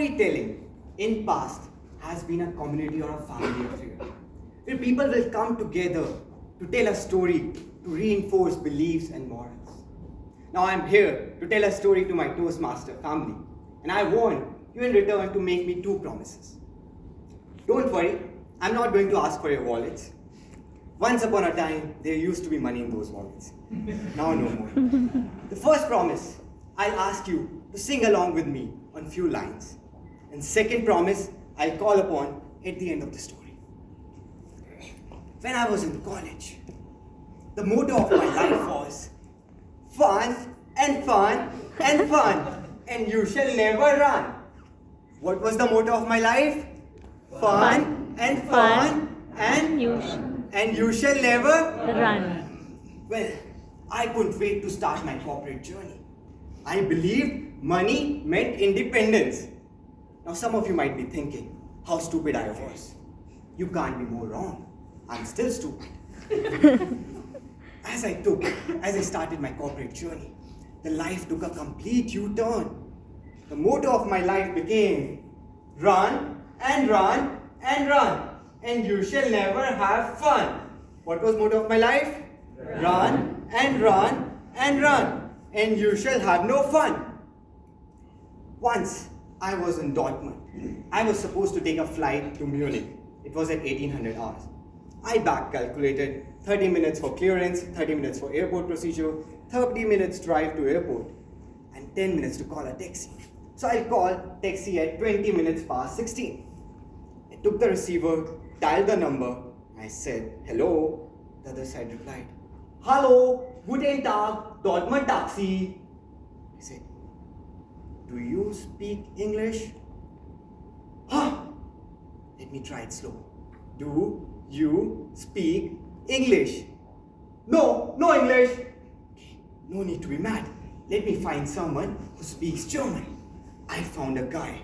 Storytelling in past has been a community or a family affair, where people will come together to tell a story to reinforce beliefs and morals. Now I'm here to tell a story to my Toastmaster family, and I want you in return to make me two promises. Don't worry, I'm not going to ask for your wallets. Once upon a time, there used to be money in those wallets. Now no more. The first promise, I'll ask you to sing along with me on few lines. And second promise, I'll call upon at the end of the story. When I was in college, the motto of my life was fun and fun and fun, and you shall never run. What was the motto of my life? Fun and fun and you shall never Run. Well, I couldn't wait to start my corporate journey. I believed money meant independence. Now some of you might be thinking how stupid I was. You can't be more wrong. I'm still stupid. As I started my corporate journey, the life took a complete U-turn. The motto of my life became run and run and run, and you shall never have fun. What was motto of my life? Run and run and run, and you shall have no fun. Once I was in Dortmund. I was supposed to take a flight to Munich. It was at 1800 hours. I back calculated 30 minutes for clearance, 30 minutes for airport procedure, 30 minutes drive to airport, and 10 minutes to call a taxi. So I'll call taxi at 20 minutes past 16. I took the receiver, dialed the number. I said, hello. The other side replied, hallo, guten Tag, Dortmund taxi. I said, do you speak English? Huh? Let me try it slow. Do you speak English? No, no English. Okay, no need to be mad. Let me find someone who speaks German. I found a guy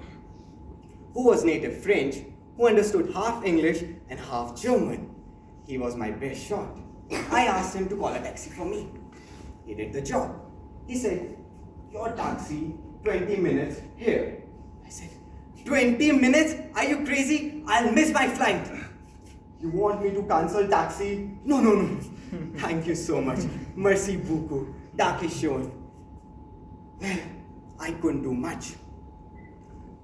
who was native French, who understood half English and half German. He was my best shot. I asked him to call a taxi for me. He did the job. He said, your taxi, 20 minutes here. I said, 20 minutes? Are you crazy? I'll miss my flight. You want me to cancel taxi? No, no, no. Thank you so much. Merci beaucoup. Danke schön. Well, I couldn't do much.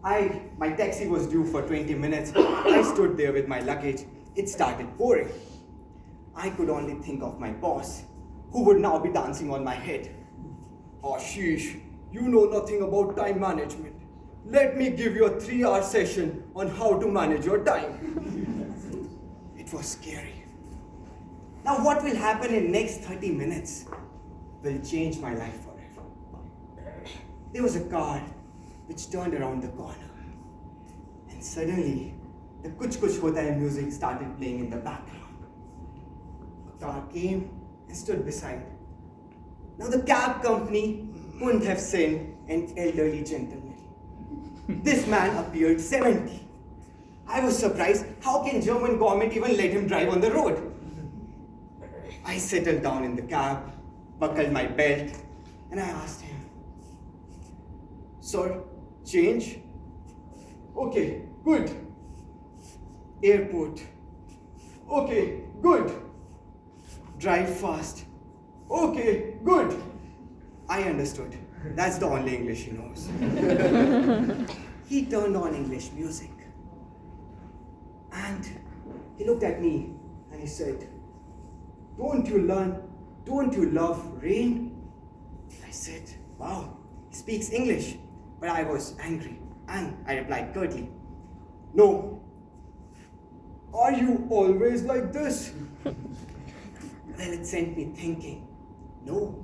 My taxi was due for 20 minutes. I stood there with my luggage. It started pouring. I could only think of my boss, who would now be dancing on my head. Ashish, you know nothing about time management. Let me give you a 3-hour session on how to manage your time. It was scary. Now what will happen in next 30 minutes will change my life forever. There was a car which turned around the corner. And suddenly, the Kuch Kuch Hota Hai music started playing in the background. A car came and stood beside. Now the cab company couldn't have sent an elderly gentleman. This man appeared 70. I was surprised, how can German government even let him drive on the road? I settled down in the cab, buckled my belt, and I asked him, sir, change? Okay, good. Airport. Okay, good. Drive fast. Okay, good. I understood. That's the only English he knows. He turned on English music. And he looked at me and he said, don't you love rain? I said, wow, he speaks English. But I was angry and I replied curtly, no. Are you always like this? Well, it sent me thinking, no,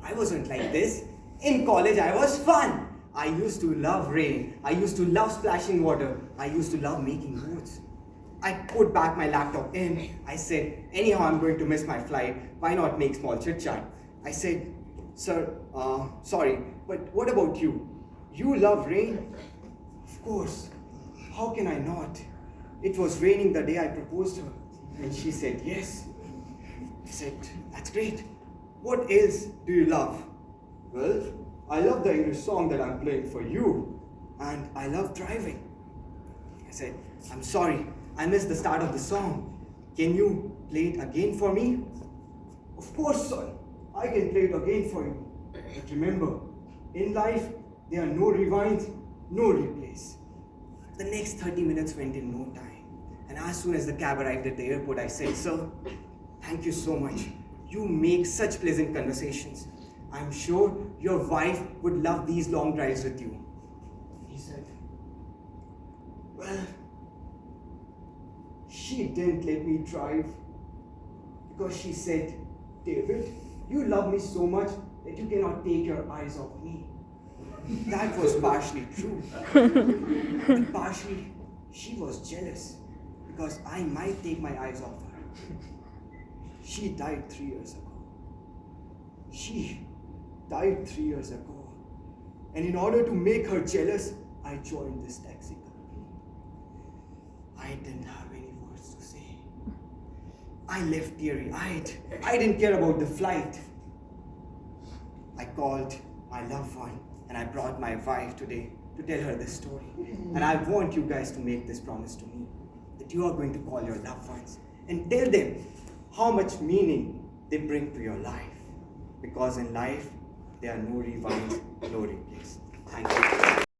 I wasn't like this. In college, I was fun. I used to love rain. I used to love splashing water. I used to love making notes. I put back my laptop in. I said, anyhow, I'm going to miss my flight. Why not make small chit-chat? I said, sir, sorry, but what about you? You love rain? Of course. How can I not? It was raining the day I proposed her. And she said, yes. I said, that's great. What else do you love? Well, I love the English song that I'm playing for you. and I love driving. I said, I'm sorry, I missed the start of the song. Can you play it again for me? Of course, son, I can play it again for you. But remember, in life, there are no rewinds, no replays. The next 30 minutes went in no time. And as soon as the cab arrived at the airport, I said, sir, thank you so much. You make such pleasant conversations. I'm sure your wife would love these long drives with you. He said, well, she didn't let me drive because she said, David, you love me so much that you cannot take your eyes off me. That was partially true. But partially, she was jealous because I might take my eyes off her. She died 3 years ago. She died 3 years ago. And in order to make her jealous, I joined this taxi company. I didn't have any words to say. I left teary-eyed. I didn't care about the flight. I called my loved one and I brought my wife today to tell her this story. And I want you guys to make this promise to me that you are going to call your loved ones and tell them how much meaning they bring to your life. Because in life, there are no rewinds, no replays. Thank you.